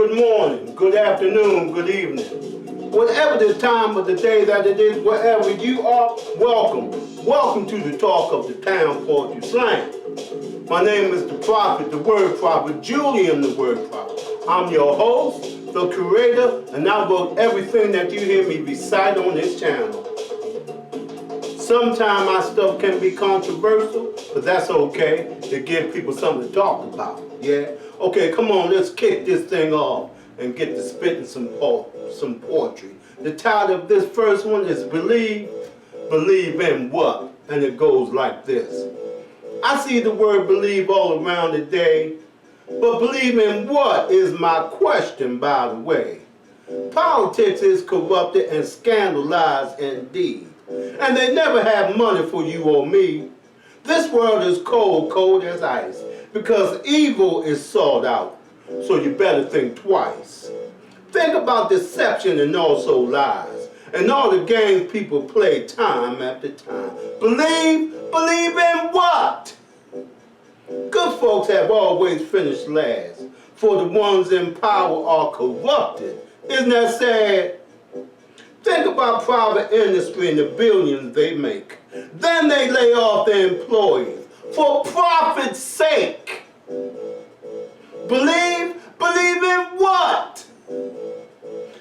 good morning, good afternoon, good evening. Whatever the time of the day that it is, wherever you are, welcome. Welcome to the Talk of the Town Poetry Slam. My name is the Prophet, the Word Prophet, Julian the Word Prophet. I'm your host, the curator, and I wrote everything that you hear me recite on this channel. Sometimes my stuff can be controversial, but that's okay to give people something to talk about, yeah? Okay, come on, let's kick this thing off and get to spitting some poetry. The title of this first one is Believe in What? And it goes like this. I see the word believe all around today, but believe in what is my question, by the way. Politics is corrupted and scandalized indeed, and they never have money for you or me. This world is cold, cold as ice, because evil is sought out, so you better think twice. Think about deception and also lies, and all the games people play time after time. Believe in what? Good folks have always finished last, for the ones in power are corrupted. Isn't that sad? Think about private industry and the billions they make. Then they lay off their employees for profit's sake. Believe in what?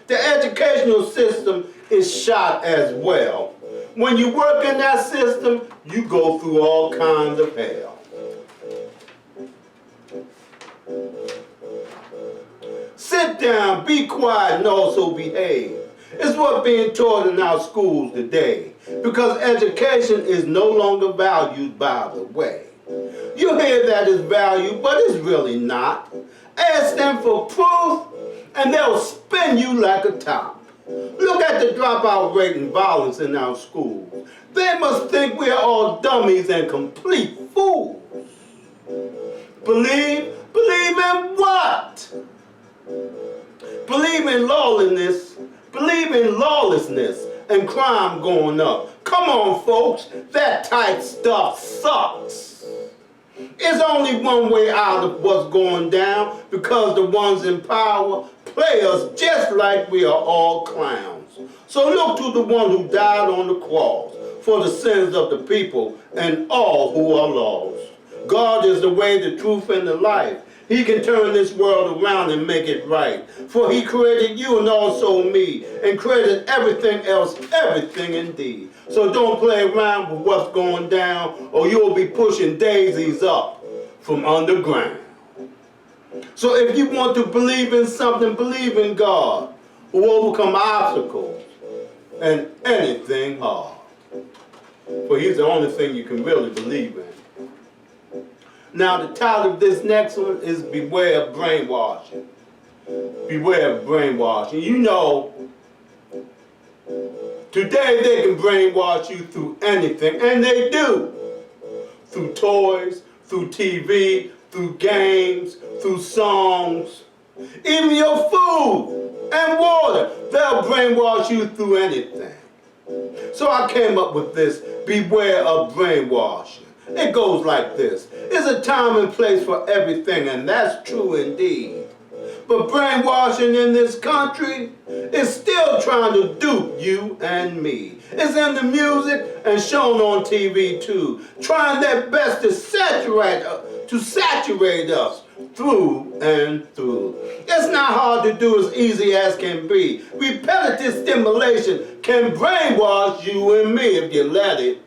The educational system is shot as well. When you work in that system, you go through all kinds of hell. Sit down, be quiet, and also behave. It's what's being taught in our schools today, because education is no longer valued, by the way. You hear that it's valued, but it's really not. Ask them for proof, and they'll spin you like a top. Look at the dropout rate and violence in our schools. They must think we are all dummies and complete fools. Believe in what? Believe in lawlessness and crime going up. Come on, folks, that type stuff sucks. There's only one way out of what's going down, because the ones in power play us just like we are all clowns. So look to the one who died on the cross for the sins of the people and all who are lost. God is the way, the truth, and the life. He can turn this world around and make it right. For he created you and also me, and created everything else, everything indeed. So don't play around with what's going down, or you'll be pushing daisies up from underground. So if you want to believe in something, believe in God, who overcome obstacles and anything hard. For he's the only thing you can really believe in. Now the title of this next one is Beware of Brainwashing. Beware of brainwashing. You know, today they can brainwash you through anything, and they do. Through toys, through TV, through games, through songs, even your food and water. They'll brainwash you through anything. So I came up with this, beware of brainwashing. It goes like this. There's a time and place for everything, and that's true indeed. But brainwashing in this country is still trying to dupe you and me. It's in the music and shown on TV too, trying their best to saturate us through and through. It's not hard to do, as easy as can be. Repetitive stimulation can brainwash you and me if you let it.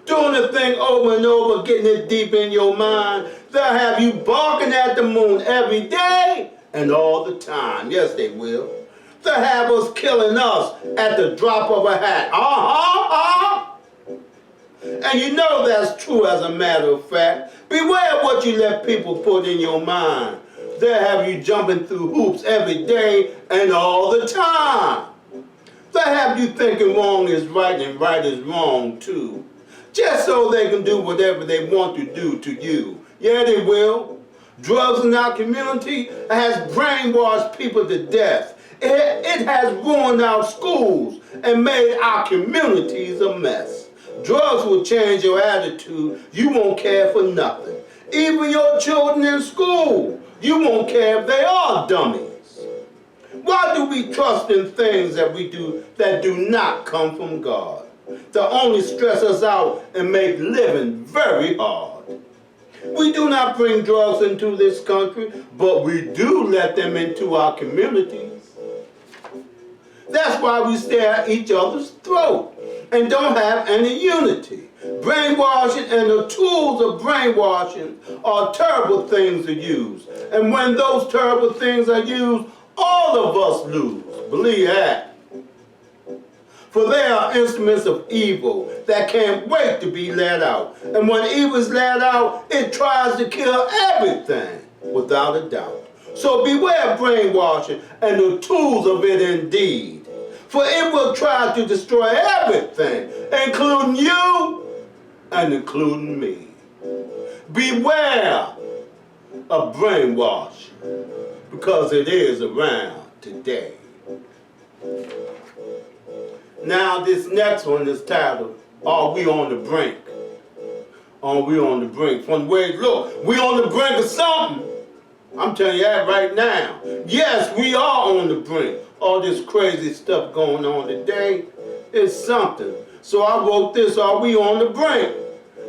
Doing the thing over and over, getting it deep in your mind, they'll have you barking at the moon every day and all the time. Yes, they will. They'll have us killing us at the drop of a hat. And you know that's true, as a matter of fact. Beware what you let people put in your mind. They'll have you jumping through hoops every day and all the time. They'll have you thinking wrong is right and right is wrong too, just so they can do whatever they want to do to you. Yeah, they will. Drugs in our community has brainwashed people to death. It has ruined our schools and made our communities a mess. Drugs will change your attitude. You won't care for nothing. Even your children in school You won't care if they are dummies. Why do we trust in things that do not come from God, that only stress us out and make living very hard? We do not bring drugs into this country, but we do let them into our communities. That's why we stare at each other's throat and don't have any unity. Brainwashing and the tools of brainwashing are terrible things to use. And when those terrible things are used, all of us lose. Believe that. For they are instruments of evil that can't wait to be let out. And when evil is let out, it tries to kill everything, without a doubt. So beware brainwashing and the tools of it indeed. For it will try to destroy everything, including you and including me. Beware of brainwashing, because it is around today. Now this next one is titled, Are We on the Brink? Are we on the brink? From the way it looks, we on the brink of something. I'm telling you that right now. Yes, we are on the brink. All this crazy stuff going on today is something. So I wrote this, Are we on the brink?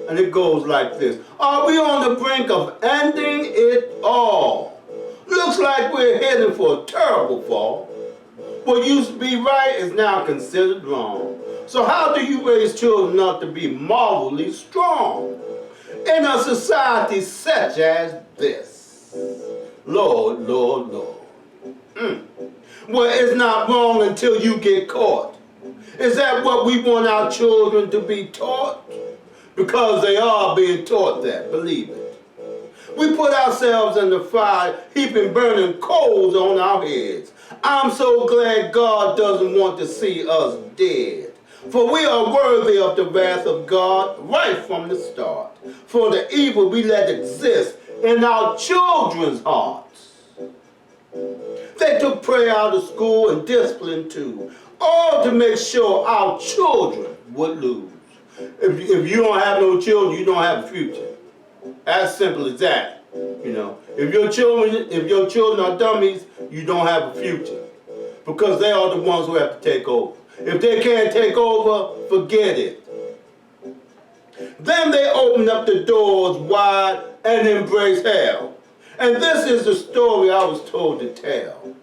And it goes like this. Are we on the brink of ending it all? Looks like we're heading for a terrible fall. What used to be right is now considered wrong. So how do you raise children not to be morally strong in a society such as this? Lord, Lord, Lord. Well, it's not wrong until you get caught. Is that what we want our children to be taught? Because they are being taught that, believe it. We put ourselves in the fire, heaping burning coals on our heads. I'm so glad God doesn't want to see us dead. For we are worthy of the wrath of God right from the start. For the evil we let exist in our children's hearts. They took prayer out of school and discipline too, all to make sure our children would lose. If you don't have no children, you don't have a future. As simple as that. You know, if your children are dummies, you don't have a future, because they are the ones who have to take over. If they can't take over, forget it. Then they opened up the doors wide and embraced hell. And this is the story I was told to tell.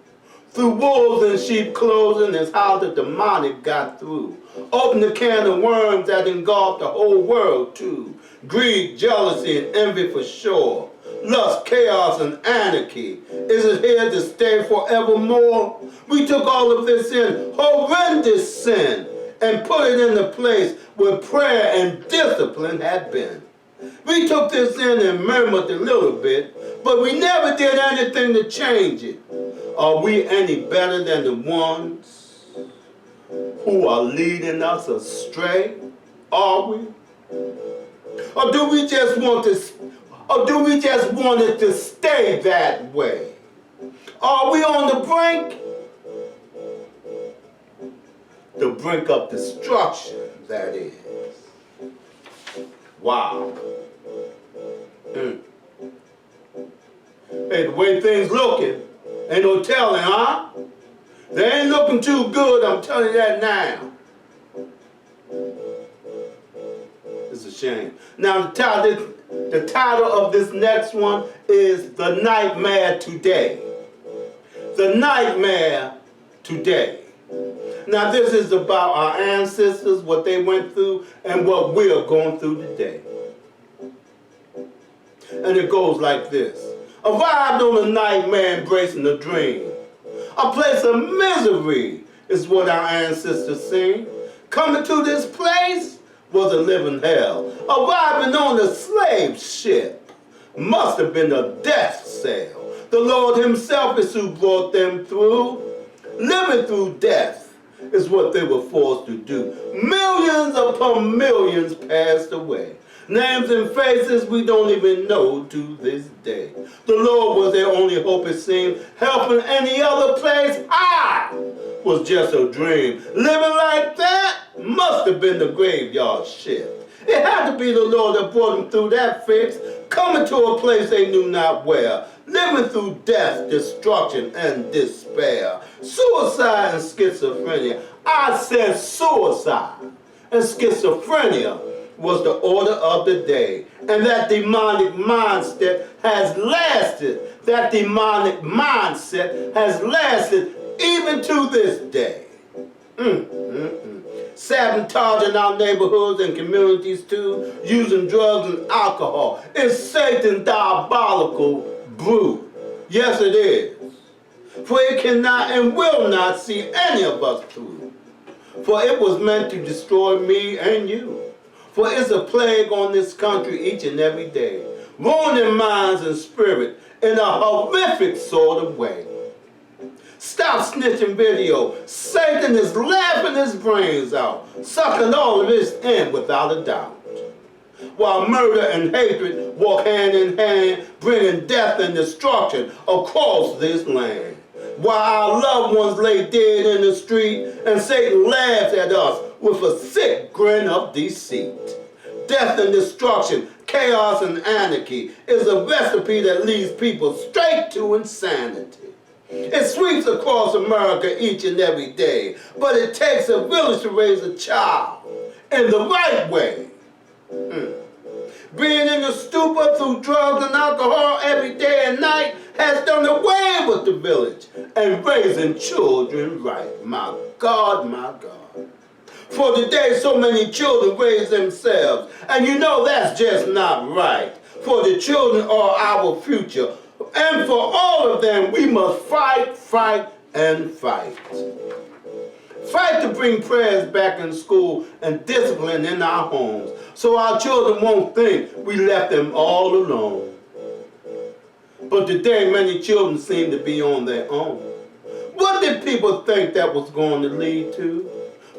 Through wolves in sheep clothing is how the demonic got through. Opened the can of worms that engulfed the whole world too. Greed, jealousy, and envy for sure. Lust, chaos, and anarchy. Is it here to stay forevermore? We took all of this in horrendous sin and put it in the place where prayer and discipline had been. We took this in and murmured a little bit, but we never did anything to change it. Are we any better than the ones who are leading us astray? Are we? Or do we just want it to stay that way? Are we on the brink? The brink of destruction, that is. Wow. Hey, the way things looking, ain't no telling, huh? They ain't looking too good, I'm telling you that now. It's a shame. Now the title of this next one is The Nightmare Today. The Nightmare Today. Now this is about our ancestors, what they went through, and what we're going through today. And it goes like this. Arrived on a nightmare embracing a dream. A place of misery is what our ancestors seen. Coming to this place was a living hell. Arriving on a slave ship must have been a death cell. The Lord himself is who brought them through. Living through death is what they were forced to do. Millions upon millions passed away. Names and faces we don't even know to this day. The Lord was their only hope, it seemed. Helping any other place, was just a dream. Living like that must have been the graveyard shift. It had to be the Lord that brought them through that fix, coming to a place they knew not where. living through death, destruction, and despair. Suicide and schizophrenia. I said suicide and schizophrenia was the order of the day. And that demonic mindset has lasted. That demonic mindset has lasted even to this day. Sabotaging our neighborhoods and communities too, using drugs and alcohol. It's Satan's diabolical brew. Yes, it is. For it cannot and will not see any of us through. For it was meant to destroy me and you. For it's a plague on this country each and every day, ruining minds and spirit in a horrific sort of way. Stop snitching video. Satan is laughing his brains out, sucking all of this in without a doubt. While murder and hatred walk hand in hand, bringing death and destruction across this land. While our loved ones lay dead in the street, and Satan laughs at us with a sick grin of deceit. Death and destruction, chaos and anarchy is a recipe that leads people straight to insanity. It sweeps across America each and every day, but it takes a village to raise a child in the right way. Being in the stupor through drugs and alcohol every day and night has done away with the village and raising children right. My God, my God. For today, so many children raise themselves, and you know that's just not right. For the children are our future, and for all of them, we must fight, fight, and fight. Fight to bring prayers back in school and discipline in our homes, so our children won't think we left them all alone. But today, many children seem to be on their own. What did people think that was going to lead to?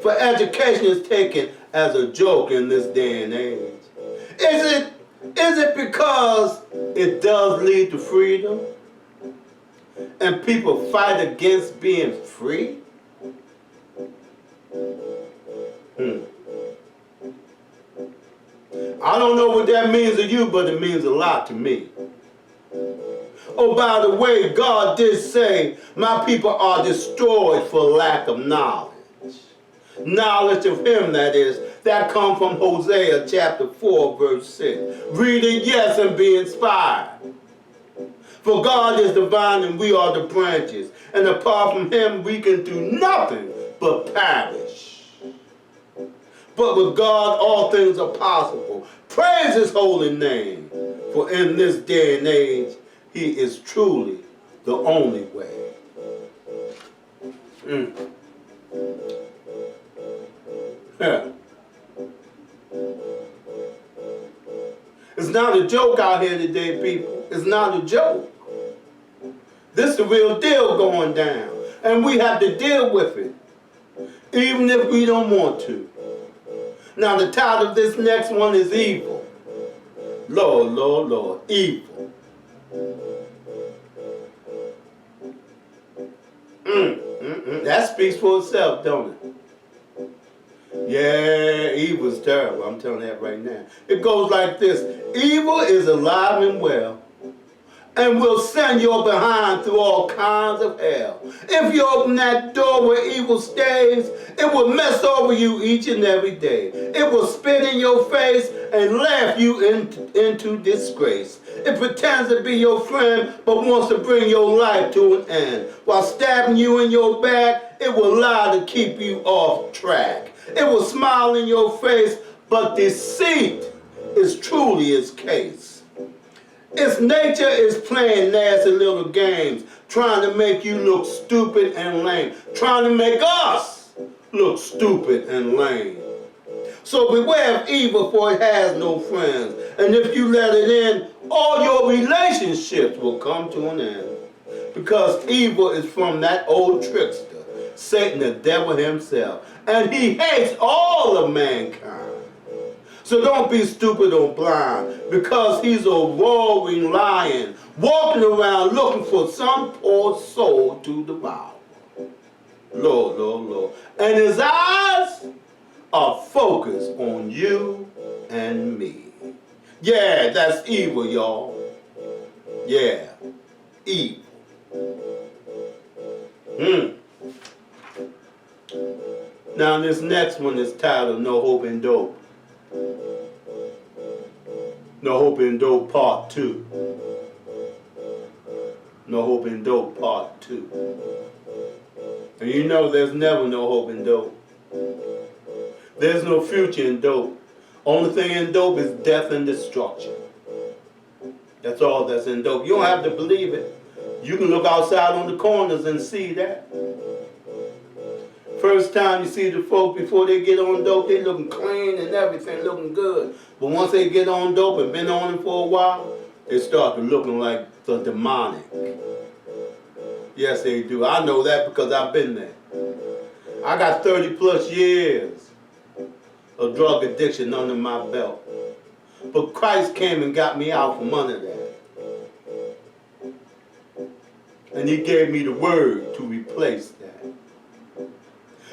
For education is taken as a joke in this day and age. Is it because it does lead to freedom? And people fight against being free? I don't know what that means to you, but it means a lot to me. Oh, by the way, God did say, my people are destroyed for lack of knowledge. Knowledge of him, that is, that come from Hosea chapter 4, verse 6. Read it, yes, and be inspired. For God is the vine and we are the branches, and apart from him we can do nothing but perish. But with God all things are possible. Praise his holy name, for in this day and age he is truly the only way. Yeah. It's not a joke out here today, people. It's not a joke. This is the real deal going down. And we have to deal with it, even if we don't want to. Now the title of this next one is evil. Lord, Lord, Lord, evil. That speaks for itself, don't it? Yeah, evil is terrible. I'm telling you that right now. It goes like this. Evil is alive and well, and will send your behind through all kinds of hell. If you open that door where evil stays, it will mess over you each and every day. It will spit in your face and laugh you into disgrace. It pretends to be your friend, but wants to bring your life to an end. While stabbing you in your back, it will lie to keep you off track. It will smile in your face, but deceit is truly its case. Its nature is playing nasty little games, trying to make you look stupid and lame, trying to make us look stupid and lame. So beware of evil, for it has no friends. And if you let it in, all your relationships will come to an end. Because evil is from that old trickster, Satan, the devil himself. And he hates all of mankind. So don't be stupid or blind, because he's a roaring lion, walking around looking for some poor soul to devour. Lord, Lord, Lord. And his eyes are focused on you and me. Yeah, that's evil, y'all. Yeah. evil. Now this next one is titled No Hope in Dope. No Hope in Dope Part 2. No Hope in Dope Part 2. And you know there's never no hope in dope. There's no future in dope. Only thing in dope is death and destruction. That's all that's in dope. You don't have to believe it. You can look outside on the corners and see that. First time you see the folk before they get on dope, they looking clean and everything, looking good. But once they get on dope and been on it for a while, they start to looking like the demonic. Yes, they do. I know that because I've been there. I got 30 plus years of drug addiction under my belt. But Christ came and got me out from under that. And he gave me the word to replace that.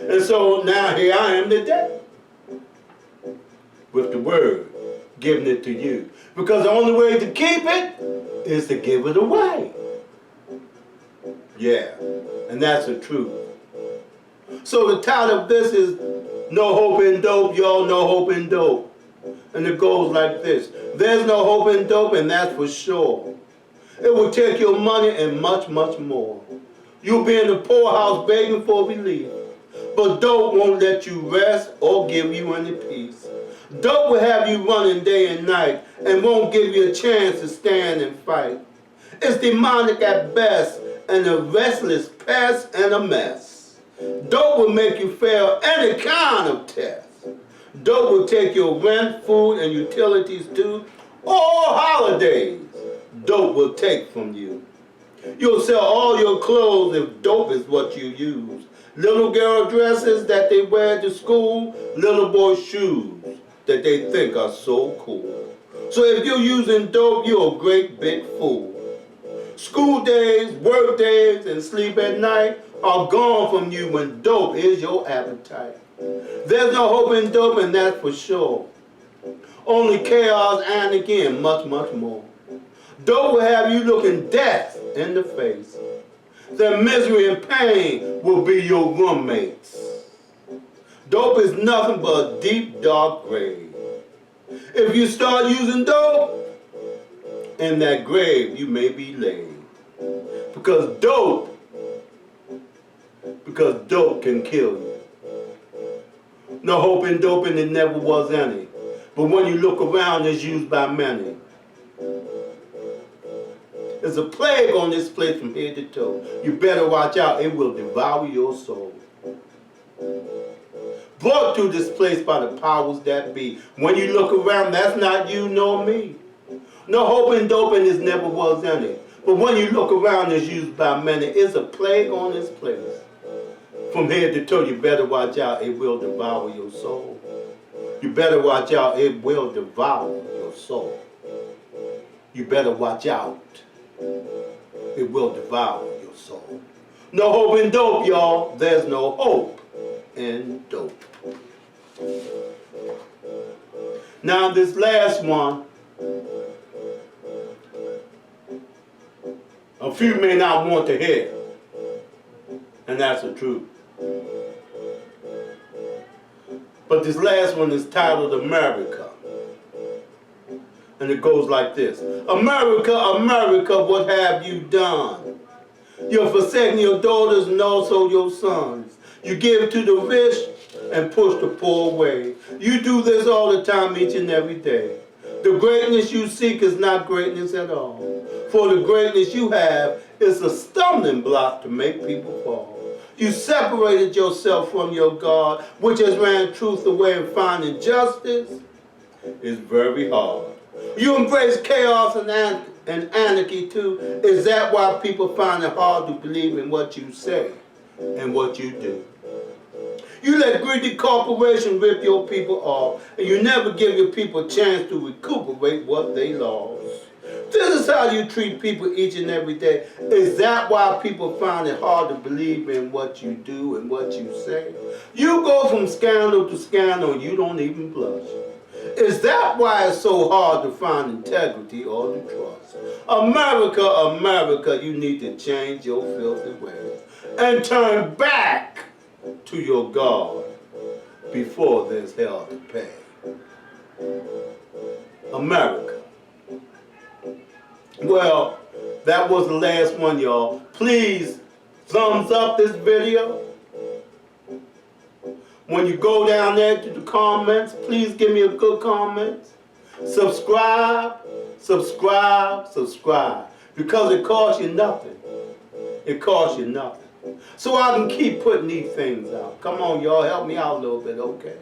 And so now here I am today with the word, giving it to you. Because the only way to keep it is to give it away. Yeah, and that's the truth. So the title of this is No Hope in Dope, y'all. No Hope in Dope. And it goes like this. There's no hope in dope, and that's for sure. It will take your money and much, much more. You'll be in the poorhouse begging for relief. But dope won't let you rest or give you any peace. Dope will have you running day and night and won't give you a chance to stand and fight. It's demonic at best and a restless pest and a mess. Dope will make you fail any kind of test. Dope will take your rent, food, and utilities too, all holidays. Dope will take from you. You'll sell all your clothes if dope is what you use. Little girl dresses that they wear to school, little boy shoes that they think are so cool. So if you're using dope, you're a great big fool. School days, work days, and sleep at night are gone from you when dope is your appetite. There's no hope in dope, and that's for sure. Only chaos, anarchy, and much, much more. Dope will have you looking death in the face. Their misery and pain will be your roommates. Dope is nothing but a deep, dark grave. If you start using dope, in that grave you may be laid. Because dope can kill you. No hope in dope, and there never was any. But when you look around, it's used by many. There's a plague on this place from head to toe. You better watch out, it will devour your soul. Brought to this place by the powers that be. When you look around, that's not you nor me. No hope in dope, and there never was any. But when you look around, it's used by many. It's a plague on this place. From head to toe, you better watch out, it will devour your soul. You better watch out, it will devour your soul. You better watch out. It will devour your soul. No hope in dope, y'all. There's no hope in dope. Now this last one, a few may not want to hear, and that's the truth. But this last one is titled America. And it goes like this. America, America, what have you done? You're forsaking your daughters and also your sons. You give to the rich and push the poor away. You do this all the time, each and every day. The greatness you seek is not greatness at all. For the greatness you have is a stumbling block to make people fall. You separated yourself from your God, which has ran truth away, and finding justice is very hard. You embrace chaos and anarchy too. Is that why people find it hard to believe in what you say and what you do? You let greedy corporations rip your people off, and you never give your people a chance to recuperate what they lost. This is how you treat people each and every day. Is that why people find it hard to believe in what you do and what you say? You go from scandal to scandal and you don't even blush. Is that why it's so hard to find integrity or to trust? America, America, you need to change your filthy ways and turn back to your God before there's hell to pay. America. Well, that was the last one, y'all. Please thumbs up this video. When you go down there to the comments, please give me a good comment. Subscribe, subscribe, subscribe. Because it costs you nothing. It costs you nothing. So I can keep putting these things out. Come on, y'all, help me out a little bit, okay?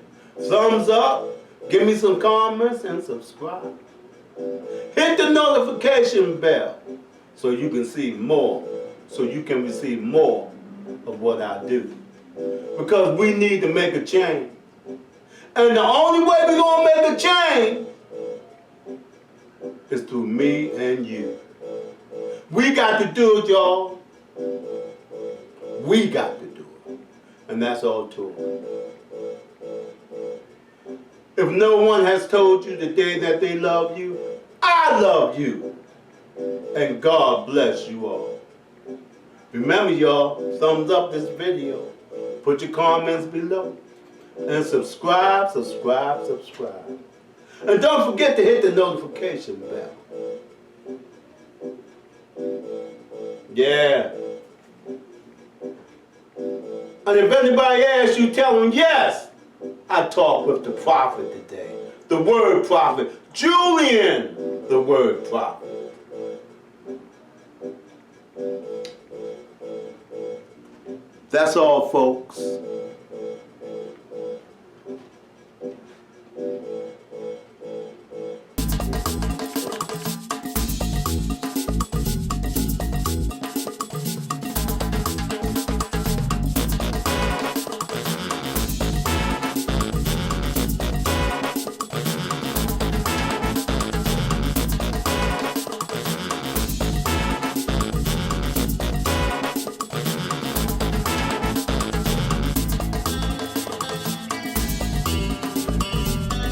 Thumbs up, give me some comments, and subscribe. Hit the notification bell so you can see more, so you can receive more of what I do. Because we need to make a change. And the only way we're going to make a change is through me and you. We got to do it, y'all. We got to do it. And that's all to it. If no one has told you today that they love you, I love you. And God bless you all. Remember, y'all, thumbs up this video. Put your comments below. And subscribe, subscribe, subscribe. And don't forget to hit the notification bell. Yeah. And if anybody asks you, tell them, yes, I talked with the prophet today. The word prophet. Julian, the word prophet. That's all, folks.